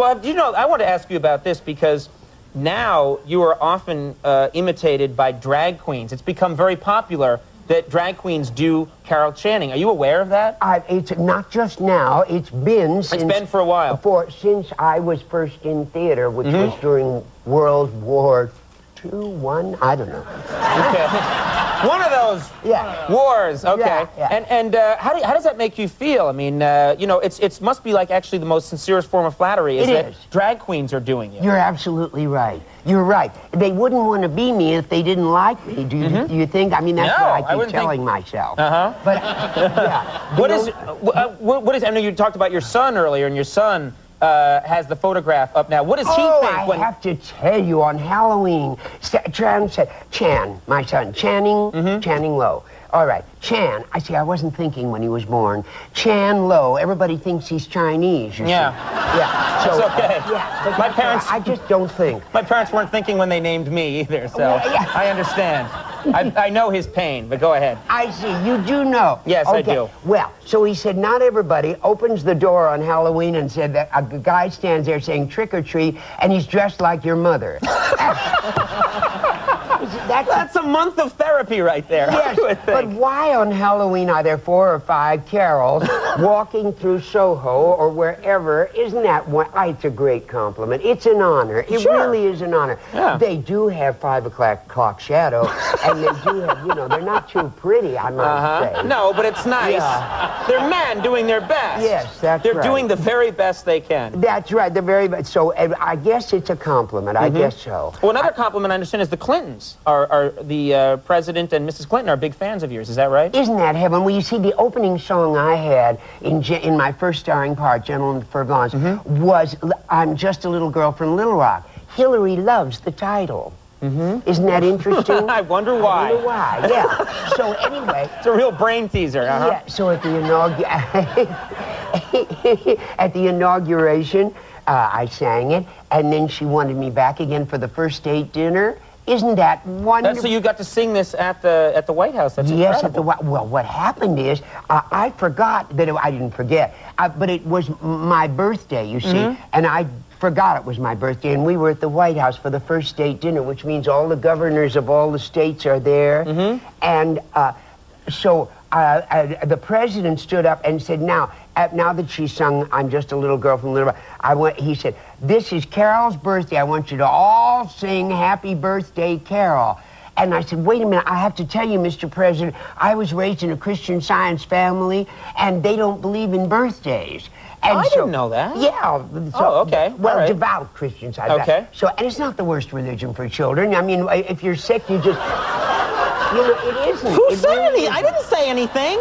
Well, you know, I want to ask you about this because now you are often imitated by drag queens. It's become very popular that drag queens do Carol Channing. Are you aware of that? It's not just now. It's been since... It's been for a while. Since I was first in theater, which was during World War II, I don't know. Okay. One of those wars, okay. Yeah. And how does that make you feel? I mean, you know, it must be like actually the most sincerest form of flattery is that drag queens are doing it. You're absolutely right. You're right. They wouldn't want to be me if they didn't like me. Do you think? I mean, that's what I keep telling myself. But yeah. What is? I know you talked about your son earlier, and your son has the photograph up now. What does he think when... I have to tell you, on Halloween, Chan, my son, Channing Lowe. All right, Chan. I wasn't thinking when he was born. Chan Lowe. Everybody thinks he's Chinese, you see. Yeah. So, that's okay. But my parents... I just don't think. My parents weren't thinking when they named me either, so I understand. I know his pain, but go ahead. I see. You do know. Yes, I do. Well, so he said not everybody opens the door on Halloween and said that a guy stands there saying trick or treat, and he's dressed like your mother. That's a month of therapy right there. Yes, but why on Halloween are there 4 or 5 carols walking through Soho or wherever? Isn't that one? It's a great compliment. It's an honor. It really is an honor. Yeah. They do have 5 o'clock shadow, and they do have, you know, they're not too pretty, I might say. No, but it's nice. Yeah. They're men doing their best. Yes, that's right. They're doing the very best they can. That's right, the very best. So I guess it's a compliment. I guess so. Well, another compliment I understand is the Clintons are the President and Mrs. Clinton are big fans of yours. Is that right? Isn't that heaven? Well, you see, the opening song I had in my first starring part, Gentleman for Blondes, was I'm Just a Little Girl from Little Rock. Hillary loves the title. Isn't that interesting? I wonder why. I wonder why, yeah. So anyway... It's a real brain teaser, Yeah, so at the inauguration, I sang it, and then she wanted me back again for the first date dinner. Isn't that wonderful? So you got to sing this at the White House. That's incredible. Well, what happened is I forgot that I didn't forget, but it was my birthday, you see, and I forgot it was my birthday, and we were at the White House for the first state dinner, which means all the governors of all the states are there, and so the president stood up and said, now that she's sung I'm Just a Little Girl from Little Rock, he said, this is Carol's birthday. I want you to all sing Happy Birthday, Carol. And I said, wait a minute, I have to tell you, Mr. President, I was raised in a Christian Science family, and they don't believe in birthdays. And I didn't know that. Yeah. Okay. Well, devout Christian Science. Okay. So, and it's not the worst religion for children. I mean, if you're sick, you just... You know, it isn't. Who said anything? I didn't say anything.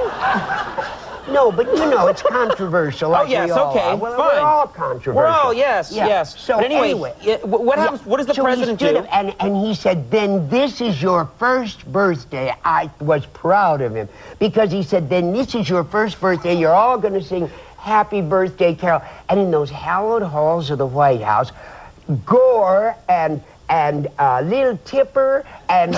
No, but you know, it's controversial. Like yes, okay, well, fine. We're all controversial. We're all, yes. So but anyway, what happens? What does the president do? And he said, then this is your first birthday. I was proud of him because he said, then this is your first birthday. You're all going to sing Happy Birthday, Carol. And in those hallowed halls of the White House, Gore and Lil Tipper and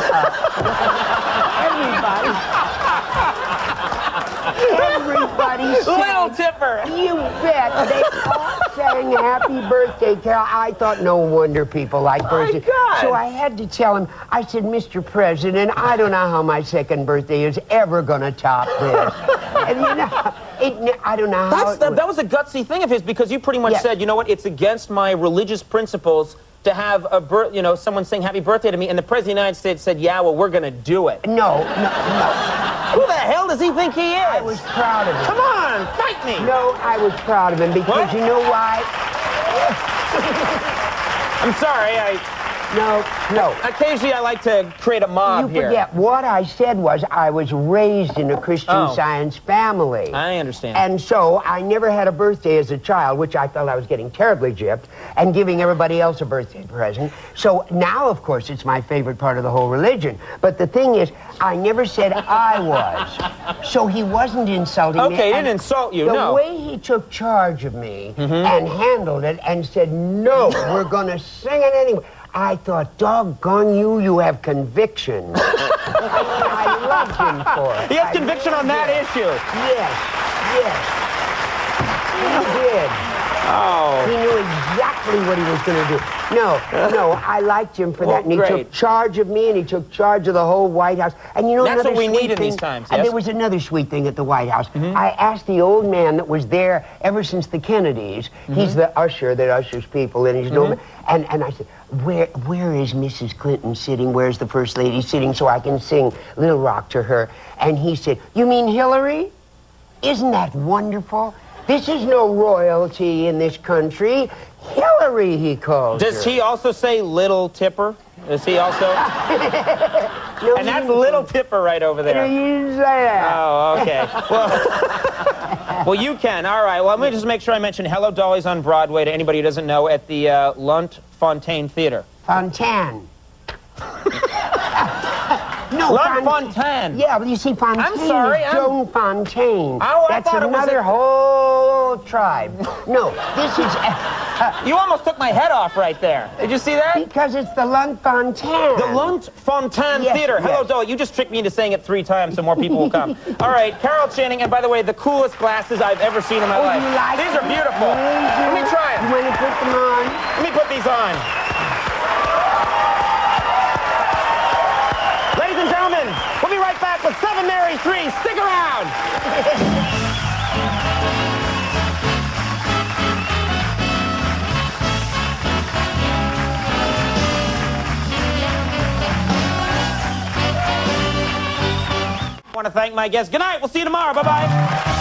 everybody Little Tipper. You bet. They all sang Happy Birthday, Carol. I thought no wonder people like birthdays. So I had to tell him, I said, Mr. President, I don't know how my second birthday is ever going to top this. And you know, I don't know how that was a gutsy thing of his because you pretty much said, you know what, it's against my religious principles to have someone sing Happy Birthday to me, and the President of the United States said, yeah, well, we're going to do it. No. Who the hell does he think he is? I was proud of him. Come on, fight me. No, I was proud of him because you know why? I'm sorry, No. Occasionally I like to create a mob here. You forget, what I said was I was raised in a Christian Science family. I understand. And so I never had a birthday as a child, which I felt I was getting terribly gypped, and giving everybody else a birthday present. So now, of course, it's my favorite part of the whole religion. But the thing is, I never said I was. So he wasn't insulting me. Okay, he didn't insult you, The way he took charge of me and handled it and said, no, we're going to sing it anyway. I thought, doggone you, you have conviction. I loved him for it. He has conviction on that issue. Yes. He did. Oh. He knew exactly what he was going to do. No, I liked him for that. And he took charge of me, and he took charge of the whole White House. And you know, that's what we need in thing, these times. And Yes? there was another sweet thing at the White House. I asked the old man that was there ever since the Kennedys. He's the usher that ushers people in. He's no, and I said, where is Mrs. Clinton sitting? Where's the First Lady sitting so I can sing Little Rock to her? And he said, you mean Hillary? Isn't that wonderful? This is no royalty in this country. Hillary, he calls Does her. he also say Little Tipper? Does he also? No, and that's Little Tipper right over there. You didn't say that. Oh, okay. Well, well, you can. All right. Well, let me just make sure I mention Hello Dolly's on Broadway to anybody who doesn't know at the Lunt Fontaine Theater. Fontaine. No, Lunt Fontaine. Yeah, but you see, Fontaine I'm sorry, is Joan Fontaine. Oh, I That's thought it was another whole tribe. No, this is... You almost took my head off right there. Did you see that? because it's the Lunt Fontaine. The Lunt Fontaine Yes, Theater. Hello, yes. Dolly. You just tricked me into saying it 3 times so more people will come. All right, Carol Channing, and by the way, the coolest glasses I've ever seen in my life. You like These are beautiful. Let me try them. You want to put them on? Let me put these on. Ladies and gentlemen, we'll be right back with 7 Mary 3. Stick around. I want to thank my guests. Good night. We'll see you tomorrow. Bye-bye.